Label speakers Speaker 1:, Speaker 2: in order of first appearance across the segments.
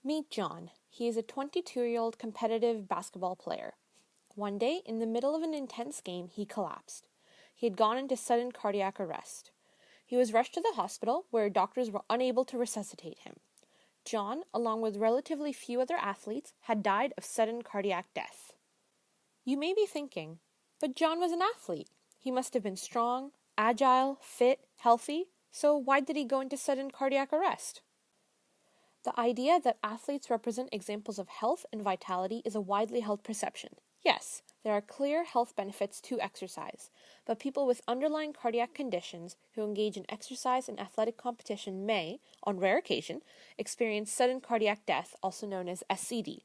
Speaker 1: Meet John. He is a 22-year-old competitive basketball player. One day, in the middle of an intense game, he collapsed. He had gone into sudden cardiac arrest. He was rushed to the hospital, where doctors were unable to resuscitate him. John, along with relatively few other athletes, had died of sudden cardiac death. You may be thinking, but John was an athlete. He must have been strong, agile, fit, healthy, so why did he go into sudden cardiac arrest? The idea that athletes represent examples of health and vitality is a widely held perception. Yes, there are clear health benefits to exercise, but people with underlying cardiac conditions who engage in exercise and athletic competition may, on rare occasion, experience sudden cardiac death, also known as SCD.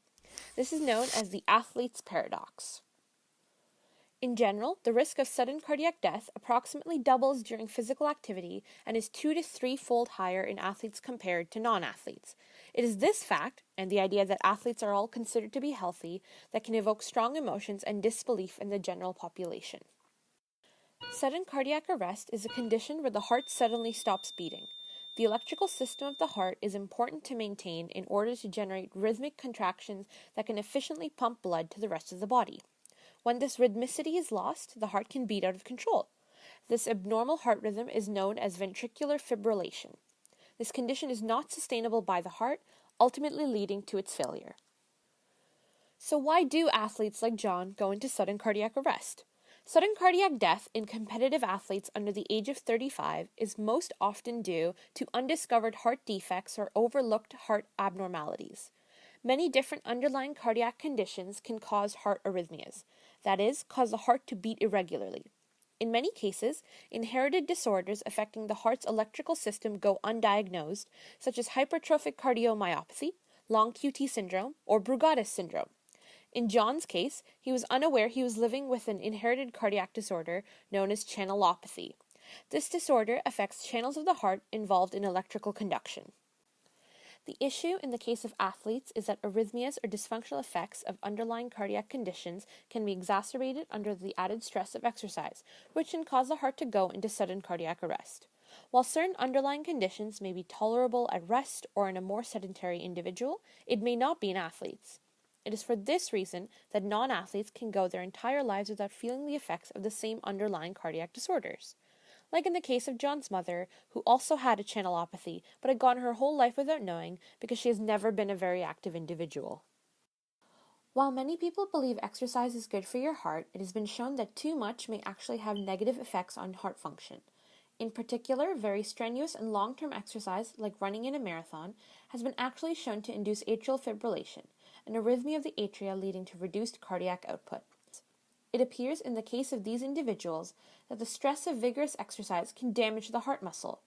Speaker 1: This is known as the athlete's paradox. In general, the risk of sudden cardiac death approximately doubles during physical activity and is 2 to 3-fold higher in athletes compared to non-athletes. It is this fact, and the idea that athletes are all considered to be healthy, that can evoke strong emotions and disbelief in the general population. Sudden cardiac arrest is a condition where the heart suddenly stops beating. The electrical system of the heart is important to maintain in order to generate rhythmic contractions that can efficiently pump blood to the rest of the body. When this rhythmicity is lost, the heart can beat out of control. This abnormal heart rhythm is known as ventricular fibrillation. This condition is not sustainable by the heart, ultimately leading to its failure. So why do athletes like John go into sudden cardiac arrest? Sudden cardiac death in competitive athletes under the age of 35 is most often due to undiscovered heart defects or overlooked heart abnormalities. Many different underlying cardiac conditions can cause heart arrhythmias, that is, cause the heart to beat irregularly. In many cases, inherited disorders affecting the heart's electrical system go undiagnosed, such as hypertrophic cardiomyopathy, long QT syndrome, or Brugada's syndrome. In John's case, he was unaware he was living with an inherited cardiac disorder known as channelopathy. This disorder affects channels of the heart involved in electrical conduction. The issue in the case of athletes is that arrhythmias or dysfunctional effects of underlying cardiac conditions can be exacerbated under the added stress of exercise, which can cause the heart to go into sudden cardiac arrest. While certain underlying conditions may be tolerable at rest or in a more sedentary individual, it may not be in athletes. It is for this reason that non-athletes can go their entire lives without feeling the effects of the same underlying cardiac disorders. Like in the case of John's mother, who also had a channelopathy, but had gone her whole life without knowing because she has never been a very active individual. While many people believe exercise is good for your heart, it has been shown that too much may actually have negative effects on heart function. In particular, very strenuous and long-term exercise, like running in a marathon, has been actually shown to induce atrial fibrillation, an arrhythmia of the atria leading to reduced cardiac output. It appears in the case of these individuals that the stress of vigorous exercise can damage the heart muscle.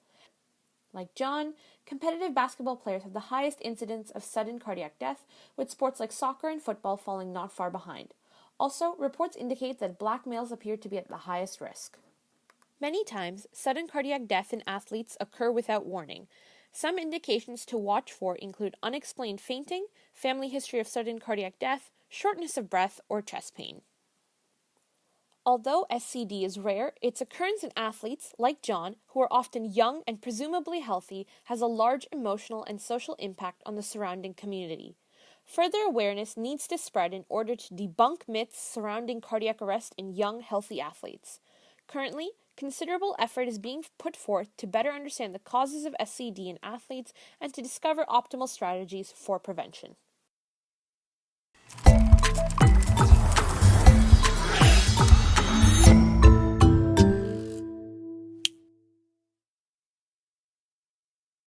Speaker 1: Like John, competitive basketball players have the highest incidence of sudden cardiac death, with sports like soccer and football falling not far behind. Also, reports indicate that black males appear to be at the highest risk. Many times, sudden cardiac death in athletes occur without warning. Some indications to watch for include unexplained fainting, family history of sudden cardiac death, shortness of breath, or chest pain. Although SCD is rare, its occurrence in athletes, like John, who are often young and presumably healthy, has a large emotional and social impact on the surrounding community. Further awareness needs to spread in order to debunk myths surrounding cardiac arrest in young, healthy athletes. Currently, considerable effort is being put forth to better understand the causes of SCD in athletes and to discover optimal strategies for prevention.